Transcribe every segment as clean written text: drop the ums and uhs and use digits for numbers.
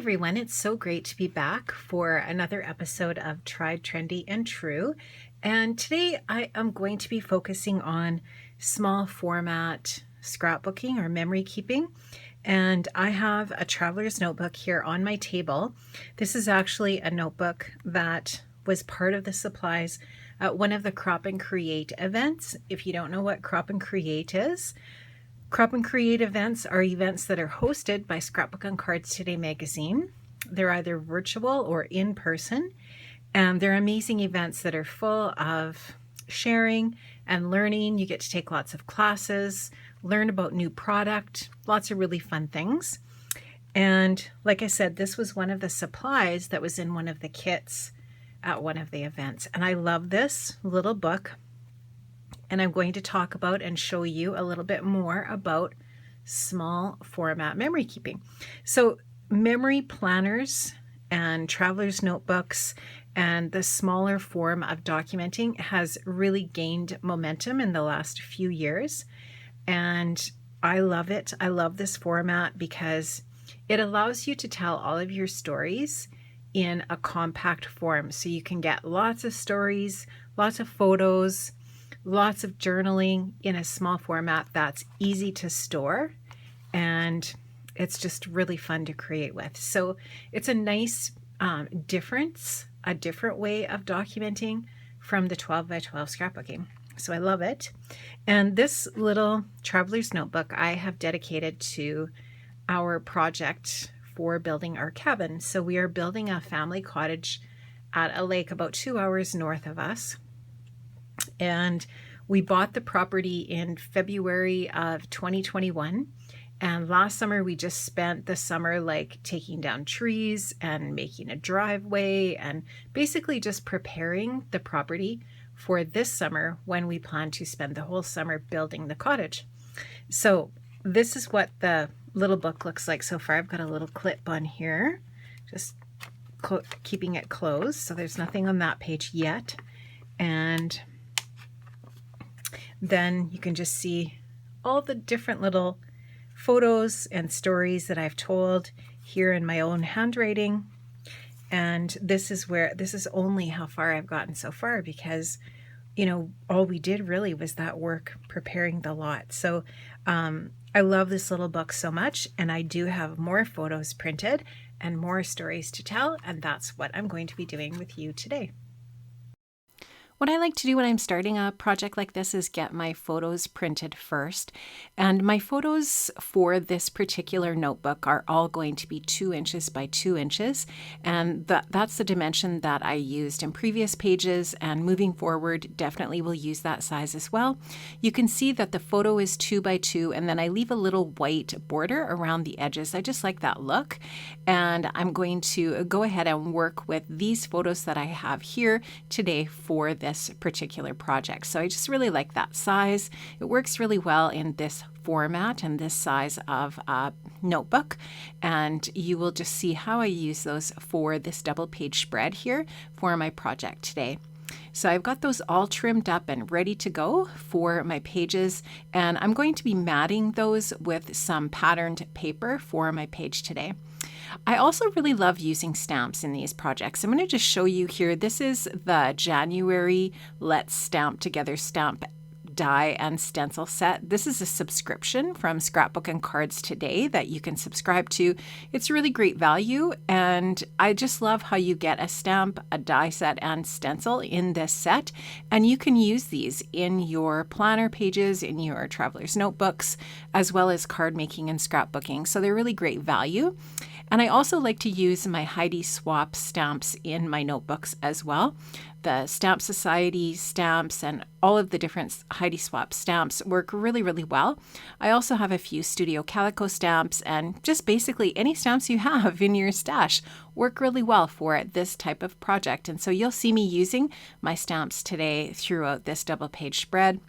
everyone. It's so great to be back for another episode of Tried, Trendy, and True. And today I am going to be focusing on small format scrapbooking or memory keeping. And I have a traveler's notebook here on my table. This is actually a notebook that was part of the supplies at one of the Crop and Create events. If you don't know what Crop and Create is, Crop and Create events are events that are hosted by Scrapbook on Cards Today magazine. They're either virtual or in person, and they're amazing events that are full of sharing and learning. You get to take lots of classes, learn about new product, lots of really fun things. And like I said, this was one of the supplies that was in one of the kits at one of the events. And I love this little book. And I'm going to talk about and show you a little bit more about small format memory keeping. So memory planners and traveler's notebooks and the smaller form of documenting has really gained momentum in the last few years. And I love it. I love this format because it allows you to tell all of your stories in a compact form. So you can get lots of stories, lots of photos, lots of journaling in a small format that's easy to store, and it's just really fun to create with. So it's a nice difference, a different way of documenting from the 12 by 12 scrapbooking. So I love it. And this little traveler's notebook I have dedicated to our project for building our cabin. So we are building a family cottage at a lake about 2 hours north of us. And we bought the property in February of 2021. And last summer, we just spent the summer like taking down trees and making a driveway and basically just preparing the property for this summer when we plan to spend the whole summer building the cottage. So this is what the little book looks like so far. I've got a little clip on here, just keeping it closed. So there's nothing on that page yet. And then you can just see all the different little photos and stories that I've told here in my own handwriting. And this is only how far I've gotten so far because, you know, all we did really was that work preparing the lot. So I love this little book so much, and I do have more photos printed and more stories to tell, and that's what I'm going to be doing with you today. What I like to do when I'm starting a project like this is get my photos printed first. And my photos for this particular notebook are all going to be 2 inches by 2 inches. And that's the dimension that I used in previous pages, and moving forward, definitely will use that size as well. You can see that the photo is 2 by 2, and then I leave a little white border around the edges. I just like that look. And I'm going to go ahead and work with these photos that I have here today for this particular project. So I just really like that size. It works really well in this format and this size of notebook, and you will just see how I use those for this double page spread here for my project today. So I've got those all trimmed up and ready to go for my pages, and I'm going to be matting those with some patterned paper for my page today. I also really love using stamps in these projects. I'm going to just show you here. This is the January Let's Stamp Together stamp die and stencil set. This is a subscription from Scrapbook and Cards Today that you can subscribe to. It's really great value, and I just love how you get a stamp, a die set, and stencil in this set, and you can use these in your planner pages, in your traveler's notebooks, as well as card making and scrapbooking. So they're really great value. And I also like to use my Heidi Swap stamps in my notebooks as well. The Stamp Society stamps and all of the different Heidi Swap stamps work really, really well. I also have a few Studio Calico stamps, and just basically any stamps you have in your stash work really well for this type of project. And so you'll see me using my stamps today throughout this double page spread.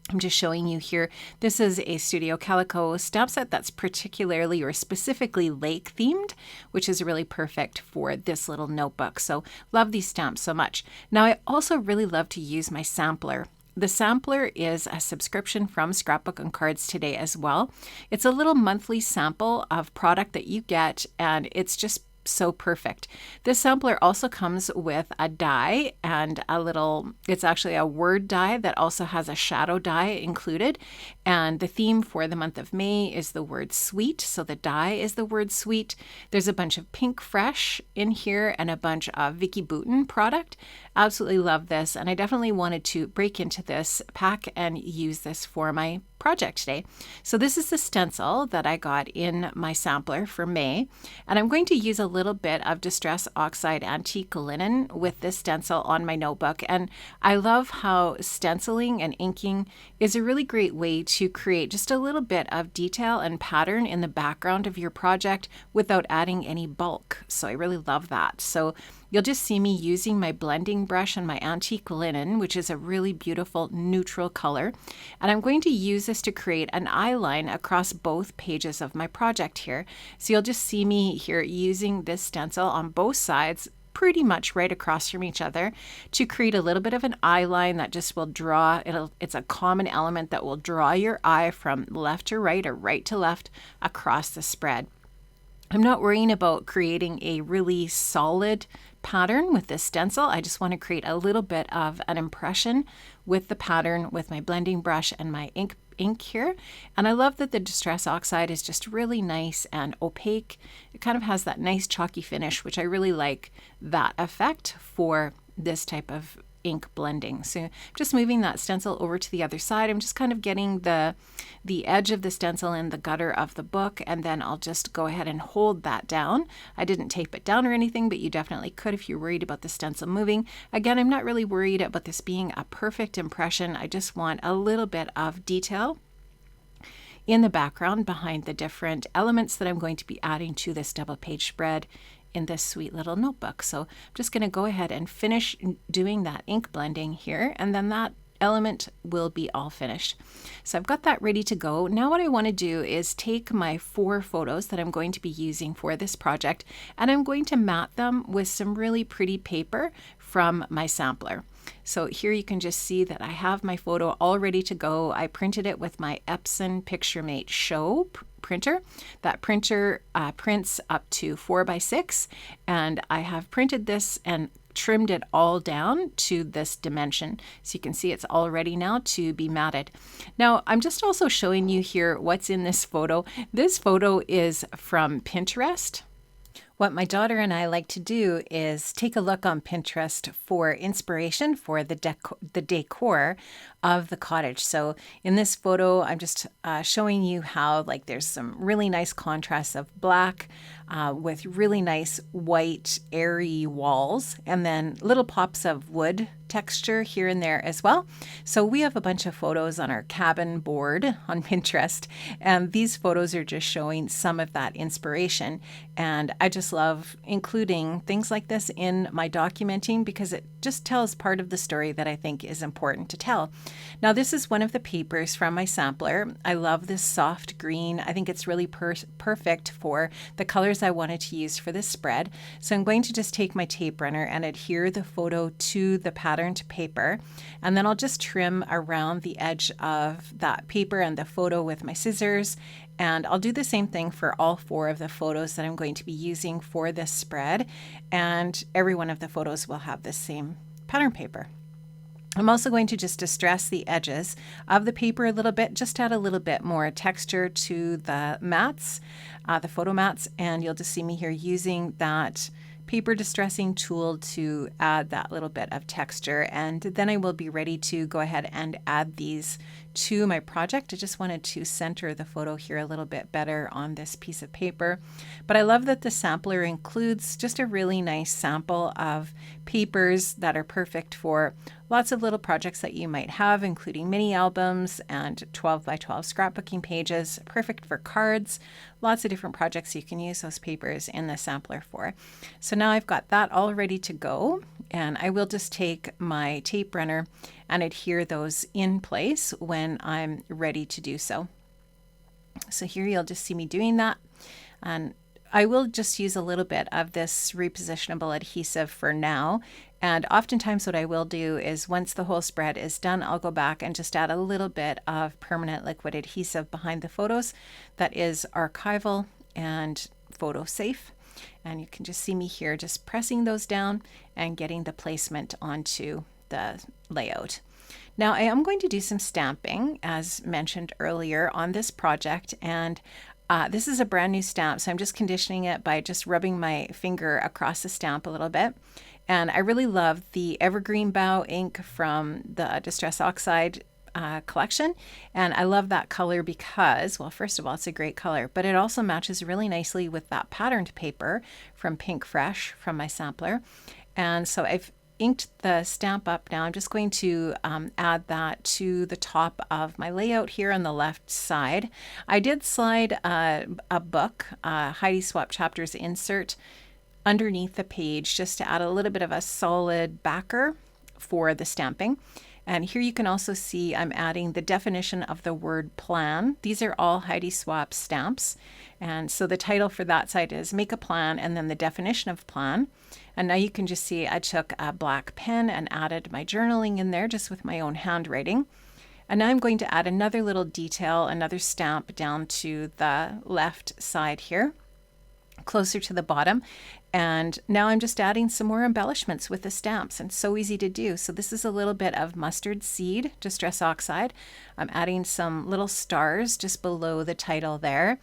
I'm just showing you here. This is a Studio Calico stamp set that's particularly or specifically lake themed, which is really perfect for this little notebook. So love these stamps so much. Now I also really love to use my sampler the sampler is a subscription from Scrapbook and Cards Today as well. It's a little monthly sample of product that you get, and it's just so perfect. This sampler also comes with a die and it's actually a word die that also has a shadow die included. And the theme for the month of May is the word sweet. So the die is the word sweet. There's a bunch of Pink Fresh in here and a bunch of Vicky Bouton product. Absolutely love this. And I definitely wanted to break into this pack and use this for my project today. So this is the stencil that I got in my sampler for May, and I'm going to use a little bit of Distress Oxide Antique Linen with this stencil on my notebook. And I love how stenciling and inking is a really great way to create just a little bit of detail and pattern in the background of your project without adding any bulk. So I really love that. So you'll just see me using my blending brush and my antique linen, which is a really beautiful neutral color. And I'm going to use this to create an eye line across both pages of my project here. So you'll just see me here using this stencil on both sides, pretty much right across from each other, to create a little bit of an eye line that just will draw, it's a common element that will draw your eye from left to right or right to left across the spread. I'm not worrying about creating a really solid pattern with this stencil. I just want to create a little bit of an impression with the pattern with my blending brush and my ink here. And I love that the Distress Oxide is just really nice and opaque. It kind of has that nice chalky finish, which I really like that effect for this type of ink blending. So I'm just moving that stencil over to the other side. I'm just kind of getting the edge of the stencil in the gutter of the book, and then I'll just go ahead and hold that down. I didn't tape it down or anything, but you definitely could if you're worried about the stencil moving. Again, I'm not really worried about this being a perfect impression. I just want a little bit of detail in the background behind the different elements that I'm going to be adding to this double page spread in this sweet little notebook. So I'm just going to go ahead and finish doing that ink blending here, and then that element will be all finished. So I've got that ready to go. Now what I want to do is take my 4 photos that I'm going to be using for this project, and I'm going to mat them with some really pretty paper from my sampler. So here you can just see that I have my photo all ready to go. I printed it with my Epson PictureMate Show printer. That printer prints up to 4x6, and I have printed this and trimmed it all down to this dimension. So you can see it's all ready now to be matted. Now I'm just also showing you here what's in this photo. This photo is from Pinterest. What my daughter and I like to do is take a look on Pinterest for inspiration for the decor of the cottage. So in this photo, I'm just showing you how there's some really nice contrasts of black with really nice white airy walls, and then little pops of wood texture here and there as well. So we have a bunch of photos on our cabin board on Pinterest, and these photos are just showing some of that inspiration. And I just love including things like this in my documenting because it just tells part of the story that I think is important to tell. Now this is one of the papers from my sampler. I love this soft green. I think it's really perfect for the colors I wanted to use for this spread. So I'm going to just take my tape runner and adhere the photo to the patterned paper, and then I'll just trim around the edge of that paper and the photo with my scissors. And I'll do the same thing for all 4 of the photos that I'm going to be using for this spread, and every one of the photos will have the same pattern paper. I'm also going to just distress the edges of the paper a little bit, just add a little bit more texture to the mats, the photo mats, and you'll just see me here using that paper distressing tool to add that little bit of texture. And then I will be ready to go ahead and add these to my project. I just wanted to center the photo here a little bit better on this piece of paper. But I love that the sampler includes just a really nice sample of papers that are perfect for lots of little projects that you might have, including mini albums and 12x12 scrapbooking pages, perfect for cards, lots of different projects you can use those papers in the sampler for. So now I've got that all ready to go, and I will just take my tape runner and adhere those in place when I'm ready to do so. So here you'll just see me doing that. And I will just use a little bit of this repositionable adhesive for now. And oftentimes what I will do is once the whole spread is done, I'll go back and just add a little bit of permanent liquid adhesive behind the photos that is archival and photo safe. And you can just see me here just pressing those down and getting the placement onto the layout. Now I am going to do some stamping as mentioned earlier on this project, and this is a brand new stamp, so I'm just conditioning it by just rubbing my finger across the stamp a little bit. And I really love the Evergreen Bow ink from the Distress Oxide collection, and I love that color because, well, first of all, it's a great color, but it also matches really nicely with that patterned paper from Pink Fresh from my sampler. And so I've inked the stamp up now. I'm just going to add that to the top of my layout here on the left side. I did slide a book, Heidi Swap Chapters insert, underneath the page just to add a little bit of a solid backer for the stamping. And here you can also see I'm adding the definition of the word plan. These are all Heidi Swap stamps. And so the title for that side is Make a Plan, and then the definition of plan. And now you can just see I took a black pen and added my journaling in there just with my own handwriting. And now I'm going to add another little detail, another stamp down to the left side here, closer to the bottom. And now I'm just adding some more embellishments with the stamps, and so easy to do. So this is a little bit of mustard seed Distress Oxide. I'm adding some little stars just below the title there.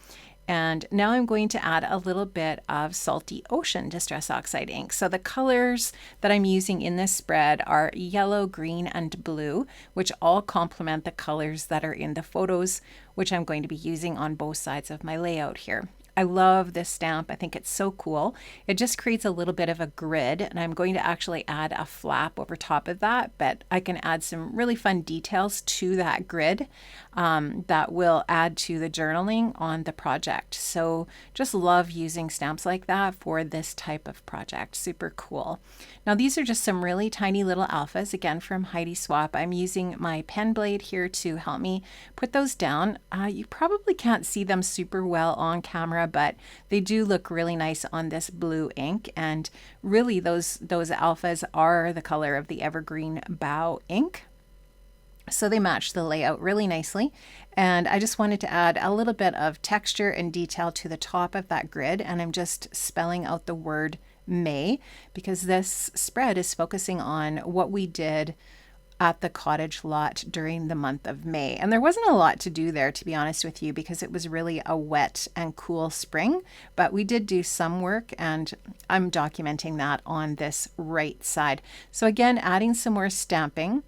And now I'm going to add a little bit of Salty Ocean Distress Oxide ink. So the colors that I'm using in this spread are yellow, green, and blue, which all complement the colors that are in the photos, which I'm going to be using on both sides of my layout here. I love this stamp. I think it's so cool. It just creates a little bit of a grid, and I'm going to actually add a flap over top of that, but I can add some really fun details to that grid that will add to the journaling on the project. So just love using stamps like that for this type of project. Super cool. Now these are just some really tiny little alphas, again from Heidi Swap. I'm using my pen blade here to help me put those down. You probably can't see them super well on camera, but they do look really nice on this blue ink, and really those alphas are the color of the Evergreen Bow ink, so they match the layout really nicely. And I just wanted to add a little bit of texture and detail to the top of that grid, and I'm just spelling out the word May because this spread is focusing on what we did at the cottage lot during the month of May. And there wasn't a lot to do there, to be honest with you, because it was really a wet and cool spring, but we did do some work, and I'm documenting that on this right side. So again, adding some more stamping.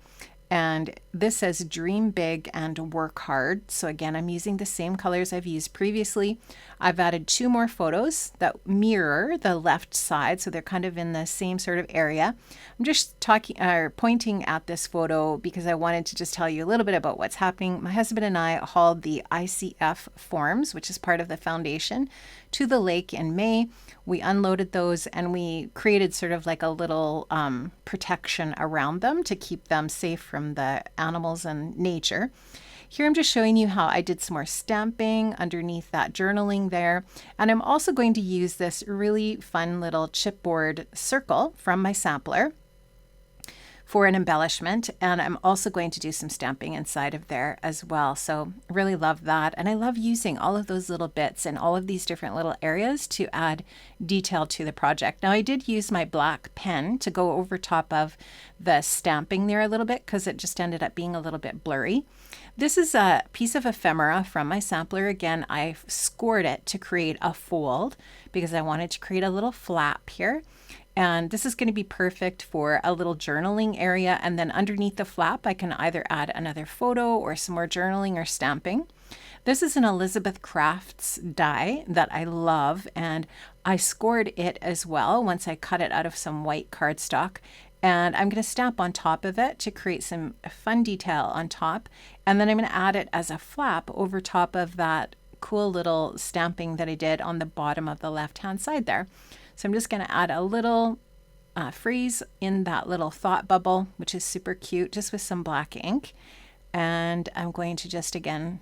And this says dream big and work hard. So again, I'm using the same colors I've used previously. I've added 2 more photos that mirror the left side, so they're kind of in the same sort of area. I'm just pointing at this photo because I wanted to just tell you a little bit about what's happening. My husband and I hauled the ICF forms, which is part of the foundation, to the lake in May. We unloaded those and we created sort of like a little protection around them to keep them safe from the animals and nature. Here I'm just showing you how I did some more stamping underneath that journaling there. And I'm also going to use this really fun little chipboard circle from my sampler for an embellishment, and I'm also going to do some stamping inside of there as well. So really love that, and I love using all of those little bits and all of these different little areas to add detail to the project. Now I did use my black pen to go over top of the stamping there a little bit because it just ended up being a little bit blurry. This is a piece of ephemera from my sampler. Again, I scored it to create a fold because I wanted to create a little flap here. And this is going to be perfect for a little journaling area. And then underneath the flap, I can either add another photo or some more journaling or stamping. This is an Elizabeth Crafts die that I love, and I scored it as well once I cut it out of some white cardstock. And I'm going to stamp on top of it to create some fun detail on top. And then I'm going to add it as a flap over top of that cool little stamping that I did on the bottom of the left-hand side there. So I'm just going to add a little freeze in that little thought bubble, which is super cute, just with some black ink. And I'm going to just, again,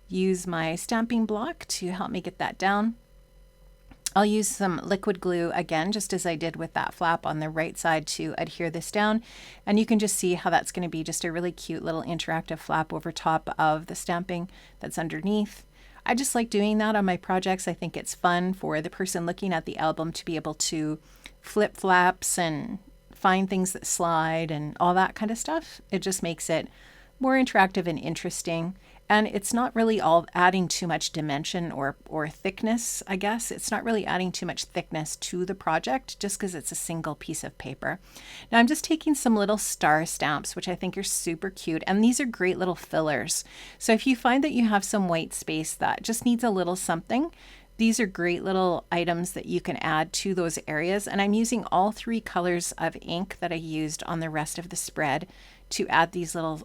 use my stamping block to help me get that down. I'll use some liquid glue again, just as I did with that flap on the right side to adhere this down. And you can just see how that's going to be just a really cute little interactive flap over top of the stamping that's underneath. I just like doing that on my projects. I think it's fun for the person looking at the album to be able to flip flaps and find things that slide and all that kind of stuff. It just makes it more interactive and interesting. And it's not really all adding too much dimension or thickness, I guess. It's not really adding too much thickness to the project just because it's a single piece of paper. Now I'm just taking some little star stamps, which I think are super cute. And these are great little fillers. So if you find that you have some white space that just needs a little something, these are great little items that you can add to those areas. And I'm using all 3 colors of ink that I used on the rest of the spread to add these little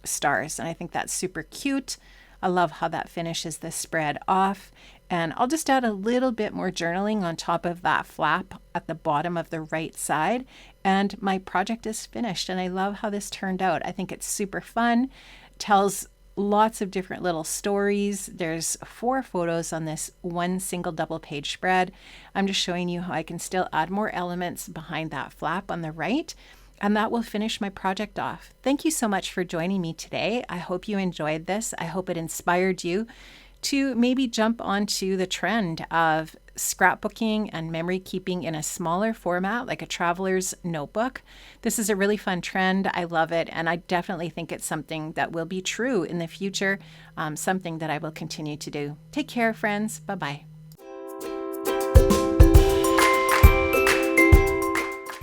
stars. And I think that's super cute. I love how that finishes the spread off. And I'll just add a little bit more journaling on top of that flap at the bottom of the right side. And my project is finished. And I love how this turned out. I think it's super fun. Tells lots of different little stories. There's 4 photos on this one single double page spread. I'm just showing you how I can still add more elements behind that flap on the right. And that will finish my project off. Thank you so much for joining me today. I hope you enjoyed this. I hope it inspired you to maybe jump onto the trend of scrapbooking and memory keeping in a smaller format, like a traveler's notebook. This is a really fun trend. I love it. And I definitely think it's something that will be true in the future, something that I will continue to do. Take care, friends. Bye-bye.